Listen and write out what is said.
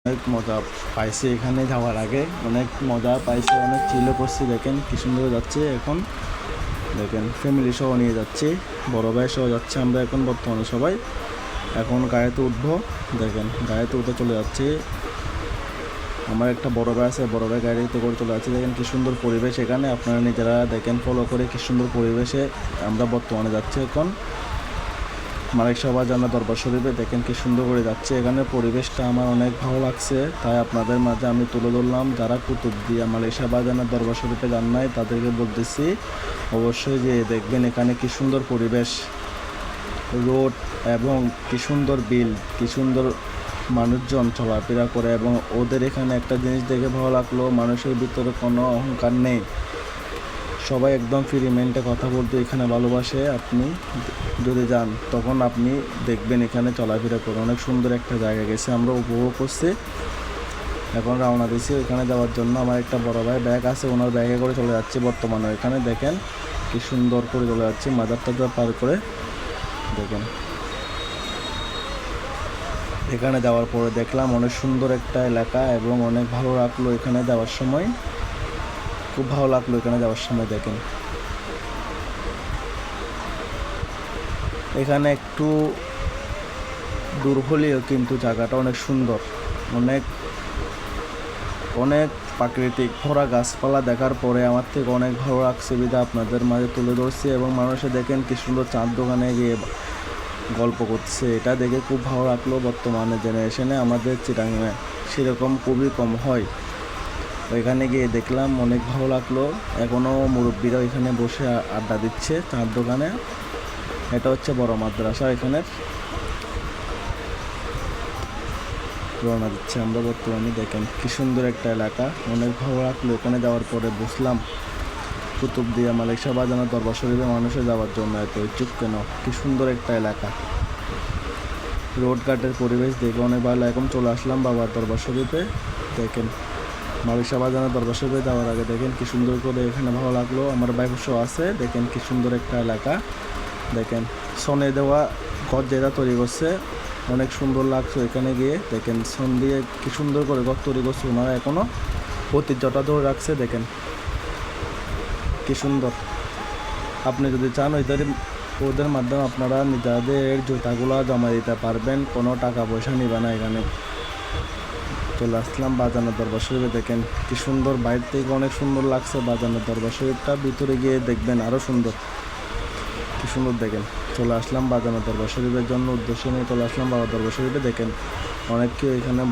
অনেক মজা পাইছি এখানে যাওয়ার আগে, অনেক মজা পাইছি, অনেক চিলও করছি। দেখেন কি সুন্দর যাচ্ছে এখন, দেখেন ফ্যামিলি সহ নিয়ে যাচ্ছি, বড় ভাই সহ যাচ্ছে আমরা এখন বর্তমানে সবাই। এখন গাড়িতে উঠবো, দেখেন গাড়িতে উঠে চলে যাচ্ছি। আমার একটা বড় ভাই আছে, বড় ভাই গাড়িতে করে চলে যাচ্ছে। দেখেন কি সুন্দর পরিবেশ এখানে, আপনারা নিজেরা দেখেন ফলো করে কি সুন্দর পরিবেশে আমরা বর্তমানে যাচ্ছি এখন মালিক শাহবাজান দরবার শরীফে। দেখেন কি সুন্দর করে যাচ্ছে, এখানে পরিবেশটা আমার অনেক ভালো লাগছে, তাই আপনাদের মাঝে আমি তুলে ধরলাম। যারা কুতুবদিয়া মালিক শাহবাজানের দরবার শরীফে যান নাই তাদেরকে বলতেছি অবশ্যই যে দেখবেন এখানে কি সুন্দর পরিবেশ, রোড এবং কি সুন্দর বিল, কি সুন্দর মানুষজন চলাফেরা করে। এবং ওদের এখানে একটা জিনিস দেখে ভালো লাগলো, মানুষের ভিতরে কোনো অহংকার নেই, সবাই একদম ফ্রি মাইন্ডে কথা বলতে এখানে ভালোবাসে। আপনি যদি যান তখন আপনি দেখবেন এখানে চলাফেরা করে অনেক সুন্দর একটা জায়গা গেছে, আমরা উপভোগ করছি। এখন রওনা দিছি ওইখানে যাওয়ার জন্য। আমার একটা বড় ভাই ব্যাগ আছে, ওনার ব্যাগে করে চলে যাচ্ছে বর্তমানে। এখানে দেখেন কি সুন্দর করে চলে যাচ্ছে মাজার টাজার পার করে। দেখেন এখানে যাওয়ার পরে দেখলাম অনেক সুন্দর একটা এলাকা এবং অনেক ভালো লাগলো এখানে যাওয়ার সময়, খুব ভালো লাগলো এখানে যাওয়ার সময়। দেখেন এখানে একটু দূর হলেও কিন্তু জায়গাটা অনেক সুন্দর, অনেক অনেক প্রাকৃতিক ভরা গাছপালা দেখার পরে আমার থেকে অনেক ভালো লাগছে, বিধা আপনাদের মাঝে তুলে ধরছি। এবং মানুষে দেখেন কি সুন্দর চাঁদ দোকানে গিয়ে গল্প করছে, এটা দেখে খুব ভালো লাগলো। বর্তমানে জেনারেশনে আমাদের চিটাগাংয়ে সেরকম খুবই কম হয়, ওইখানে গিয়ে দেখলাম অনেক ভালো লাগলো। এখনও মুরব্বীরা ওইখানে বসে আড্ডা দিচ্ছে চাঁদ দোকানে। এটা হচ্ছে বড় মাদ্রাসা, এখানের রওনা দিচ্ছে আমরা বর্তমানে। দেখেন কি সুন্দর একটা এলাকা, অনেক ভালো লাগলো। এখানে যাওয়ার পরে বুঝলাম কুতুবদিয়া মালিক শাহবাজানের দরবার শরীফে মানুষে যাওয়ার জন্য এত ইচ্ছুক কেন। কি সুন্দর একটা এলাকা, রোড ঘাটের পরিবেশ দেখে অনেক ভালো। এখন চলে আসলাম বাবার দরবার শরীফে। দেখেন মালিক শাহবাজানের দরবার শরীফে যাওয়ার আগে দেখেন কি সুন্দর করে এখানে ভালো লাগলো। আমার বাইবস আছে, দেখেন কি সুন্দর একটা এলাকা। দেখেন সনে দেওয়া ঘর যেটা তৈরি করছে অনেক সুন্দর লাগছে এখানে গিয়ে। দেখেন সন দিয়ে কি সুন্দর করে ঘর তৈরি করছে, ওনারা এখনও ঐতিহ্যটা ধরে রাখছে। দেখেন কি সুন্দর। আপনি যদি চান ওদের মাধ্যমে আপনারা নিজেদের জুতাগুলো জমা দিতে পারবেন, কোনো টাকা পয়সা নিবে না। এখানে চলে আসলাম বাজানের দরবার শরীফে। দেখেন কি সুন্দর, বাইরে থেকে অনেক সুন্দর লাগছে বাজানের দরবার শরীফটা, ভিতরে গিয়ে দেখবেন আরও সুন্দর, কি সুন্দর। দেখেন চলে আসলাম বাজানের দরবার শরীফের জন্য, উদ্দেশ্য নিয়ে চলে আসলাম বাবার দরবার শরীফে। দেখেন অনেক কেউ এখানে